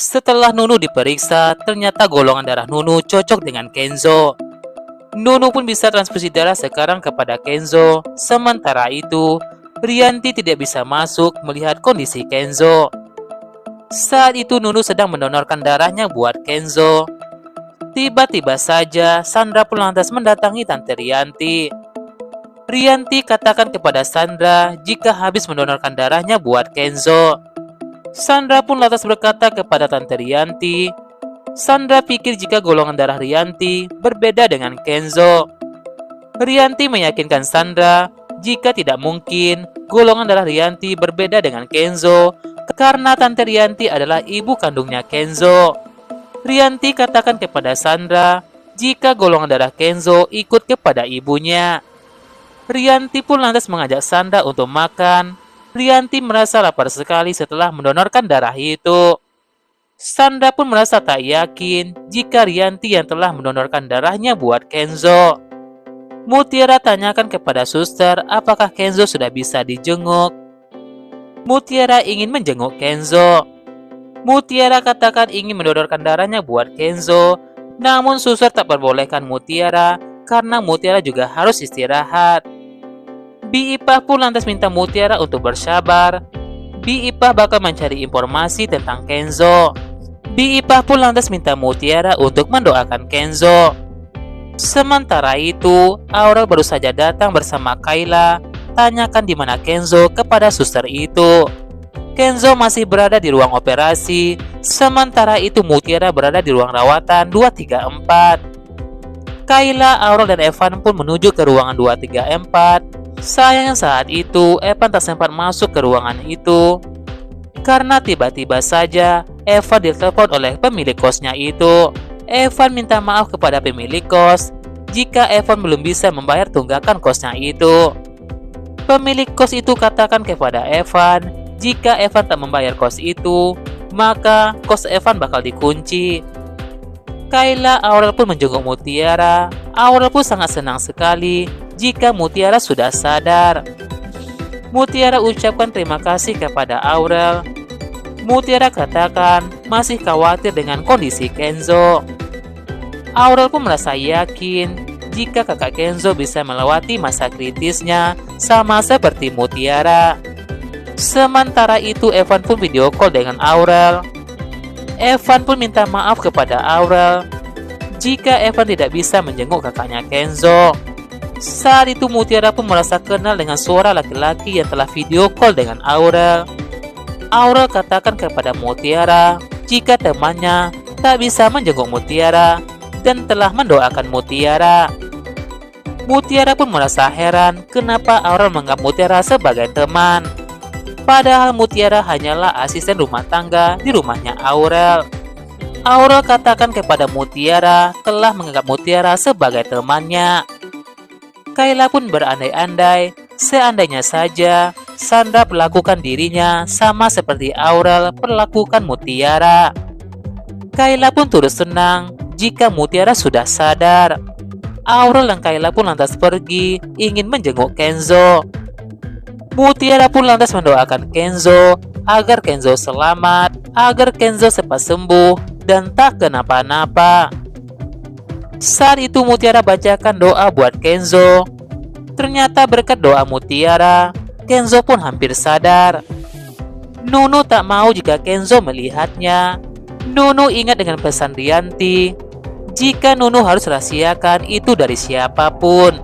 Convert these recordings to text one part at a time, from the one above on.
Setelah Nunu diperiksa, ternyata golongan darah Nunu cocok dengan Kenzo. Nunu pun bisa transfusi darah sekarang kepada Kenzo. Sementara itu, Rianti tidak bisa masuk melihat kondisi Kenzo. Saat itu Nunu sedang mendonorkan darahnya buat Kenzo. Tiba-tiba saja Sandra pun lantas mendatangi Tante Rianti. Rianti katakan kepada Sandra jika habis mendonorkan darahnya buat Kenzo. Sandra pun lantas berkata kepada Tante Rianti, Sandra pikir jika golongan darah Rianti berbeda dengan Kenzo. Rianti meyakinkan Sandra jika tidak mungkin golongan darah Rianti berbeda dengan Kenzo karena Tante Rianti adalah ibu kandungnya Kenzo. Rianti katakan kepada Sandra jika golongan darah Kenzo ikut kepada ibunya. Rianti pun lantas mengajak Sandra untuk makan. Rianti merasa lapar sekali setelah mendonorkan darah itu. Sandra pun merasa tak yakin jika Rianti yang telah mendonorkan darahnya buat Kenzo. Mutiara tanyakan kepada suster apakah Kenzo sudah bisa dijenguk. Mutiara ingin menjenguk Kenzo. Mutiara katakan ingin mendonorkan darahnya buat Kenzo, namun suster tak perbolehkan Mutiara karena Mutiara juga harus istirahat. Bi Ipah pun lantas minta Mutiara untuk bersabar. Bi Ipah bakal mencari informasi tentang Kenzo. Bi Ipah pun lantas minta Mutiara untuk mendoakan Kenzo. Sementara itu, Aurel baru saja datang bersama Kayla. Tanyakan di mana Kenzo kepada suster itu. Kenzo masih berada di ruang operasi, sementara itu Mutiara berada di ruang rawatan 234. Kayla, Aurel, dan Evan pun menuju ke ruangan 234. Sayangnya saat itu, Evan tak sempat masuk ke ruangan itu karena tiba-tiba saja Evan ditelepon oleh pemilik kosnya itu. Evan minta maaf kepada pemilik kos jika Evan belum bisa membayar tunggakan kosnya itu. Pemilik kos itu katakan kepada Evan jika Evan tak membayar kos itu, maka kos Evan bakal dikunci. Kayla, Aurel pun menjenguk Mutiara. Aurel pun sangat senang sekali jika Mutiara sudah sadar. Mutiara ucapkan terima kasih kepada Aurel. Mutiara katakan masih khawatir dengan kondisi Kenzo. Aurel pun merasa yakin jika kakak Kenzo bisa melewati masa kritisnya sama seperti Mutiara. Sementara itu Evan pun video call dengan Aurel. Evan pun minta maaf kepada Aurel jika Evan tidak bisa menjenguk kakaknya Kenzo. Saat itu Mutiara pun merasa kenal dengan suara laki-laki yang telah video call dengan Aurel. Aurel katakan kepada Mutiara jika temannya tak bisa menjenguk Mutiara dan telah mendoakan Mutiara. Mutiara pun merasa heran kenapa Aurel menganggap Mutiara sebagai teman. Padahal Mutiara hanyalah asisten rumah tangga di rumahnya Aurel. Aurel katakan kepada Mutiara telah menganggap Mutiara sebagai temannya. Kayla pun berandai-andai, seandainya saja Sandra perlakukan dirinya sama seperti Aurel perlakukan Mutiara. Kayla pun turut senang jika Mutiara sudah sadar. Aurel dan Kayla pun lantas pergi ingin menjenguk Kenzo. Mutiara pun lantas mendoakan Kenzo agar Kenzo selamat, agar Kenzo cepat sembuh dan tak kenapa-napa. Saat itu Mutiara bacakan doa buat Kenzo. Ternyata berkat doa Mutiara, Kenzo pun hampir sadar. Nunu tak mau jika Kenzo melihatnya. Nunu ingat dengan pesan Rianti, jika Nunu harus rahasiakan itu dari siapapun.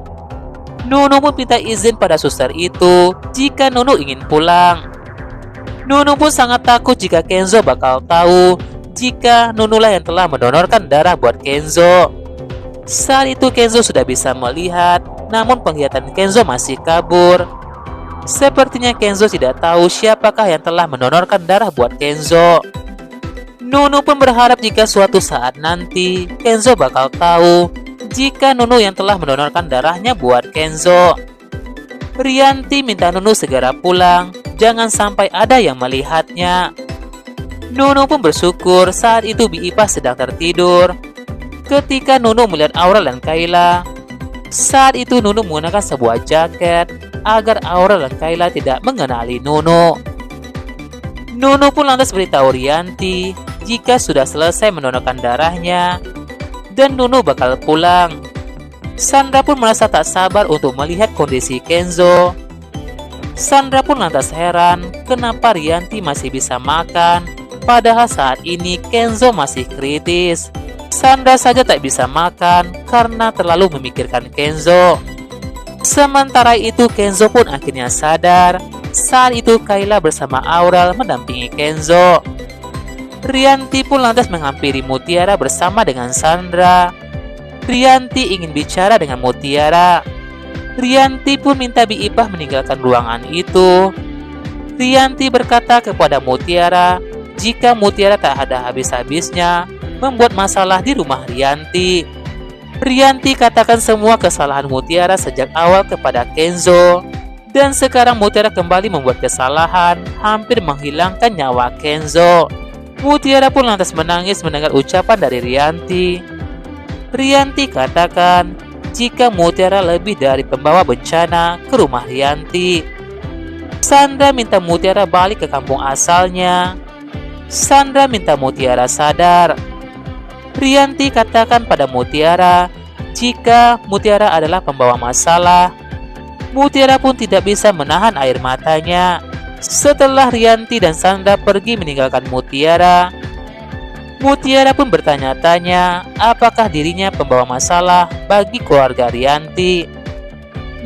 Nunu pun minta izin pada suster itu jika Nunu ingin pulang. Nunu pun sangat takut jika Kenzo bakal tahu jika Nunulah yang telah mendonorkan darah buat Kenzo. Saat itu Kenzo sudah bisa melihat, namun penglihatan Kenzo masih kabur. Sepertinya Kenzo tidak tahu siapakah yang telah mendonorkan darah buat Kenzo. Nunu pun berharap jika suatu saat nanti Kenzo bakal tahu jika Nunu yang telah mendonorkan darahnya buat Kenzo. Rianti minta Nunu segera pulang, jangan sampai ada yang melihatnya. Nunu pun bersyukur saat itu Bi Ipah sedang tertidur. Ketika Nunu melihat Aurel dan Kayla, saat itu Nunu menggunakan sebuah jaket agar Aurel dan Kayla tidak mengenali Nunu. Nunu pun lantas beritahu Rianti jika sudah selesai mendonorkan darahnya dan Nunu bakal pulang. Sandra pun merasa tak sabar untuk melihat kondisi Kenzo. Sandra pun lantas heran kenapa Rianti masih bisa makan, padahal saat ini Kenzo masih kritis. Sandra saja tak bisa makan karena terlalu memikirkan Kenzo. Sementara itu Kenzo pun akhirnya sadar. Saat itu Kayla bersama Aurel mendampingi Kenzo. Rianti pun lantas menghampiri Mutiara bersama dengan Sandra. Rianti ingin bicara dengan Mutiara. Rianti pun minta Bi Ipah meninggalkan ruangan itu. Rianti berkata kepada Mutiara jika Mutiara tak ada habis-habisnya membuat masalah di rumah Rianti. Rianti katakan semua kesalahan Mutiara sejak awal kepada Kenzo. Dan sekarang Mutiara kembali membuat kesalahan, hampir menghilangkan nyawa Kenzo. Mutiara pun lantas menangis mendengar ucapan dari Rianti. Rianti katakan jika Mutiara lebih dari pembawa bencana ke rumah Rianti. Sandra minta Mutiara balik ke kampung asalnya. Sandra minta Mutiara sadar. Rianti katakan pada Mutiara jika Mutiara adalah pembawa masalah. Mutiara pun tidak bisa menahan air matanya. Setelah Rianti dan Sandra pergi meninggalkan Mutiara, Mutiara pun bertanya-tanya apakah dirinya pembawa masalah bagi keluarga Rianti.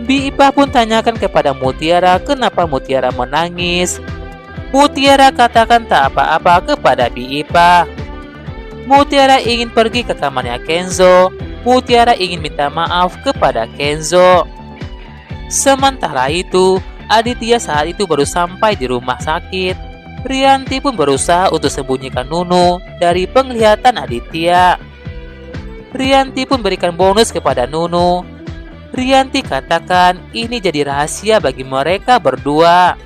Bi Ipah pun tanyakan kepada Mutiara kenapa Mutiara menangis. Mutiara katakan tak apa-apa kepada Bi Ipah. Mutiara ingin pergi ke kamarnya Kenzo. Mutiara ingin minta maaf kepada Kenzo. Sementara itu, Aditya saat itu baru sampai di rumah sakit. Rianti pun berusaha untuk sembunyikan Nunu dari penglihatan Aditya. Rianti pun berikan bonus kepada Nunu. Rianti katakan ini jadi rahasia bagi mereka berdua.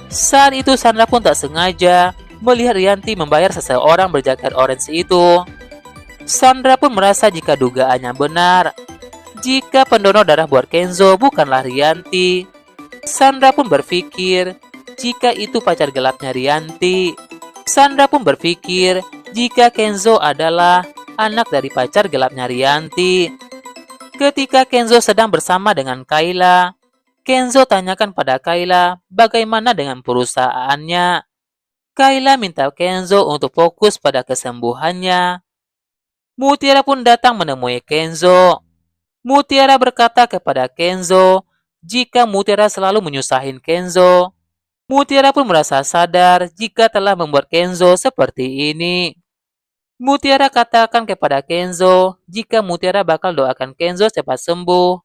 Saat itu Sandra pun tak sengaja melihat Rianti membayar seseorang berjaket orange itu. Sandra pun merasa jika dugaannya benar, jika pendonor darah buat Kenzo bukanlah Rianti. Sandra pun berpikir jika itu pacar gelapnya Rianti. Sandra pun berpikir jika Kenzo adalah anak dari pacar gelapnya Rianti. Ketika Kenzo sedang bersama dengan Kayla, Kenzo tanyakan pada Kayla bagaimana dengan perusahaannya. Kayla minta Kenzo untuk fokus pada kesembuhannya. Mutiara pun datang menemui Kenzo. Mutiara berkata kepada Kenzo jika Mutiara selalu menyusahin Kenzo. Mutiara pun merasa sadar jika telah membuat Kenzo seperti ini. Mutiara katakan kepada Kenzo jika Mutiara bakal doakan Kenzo cepat sembuh.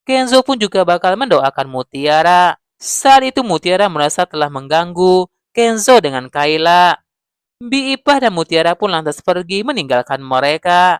Kenzo pun juga bakal mendoakan Mutiara. Saat itu Mutiara merasa telah mengganggu Kenzo dengan Kayla. Bi Ipah dan Mutiara pun lantas pergi meninggalkan mereka.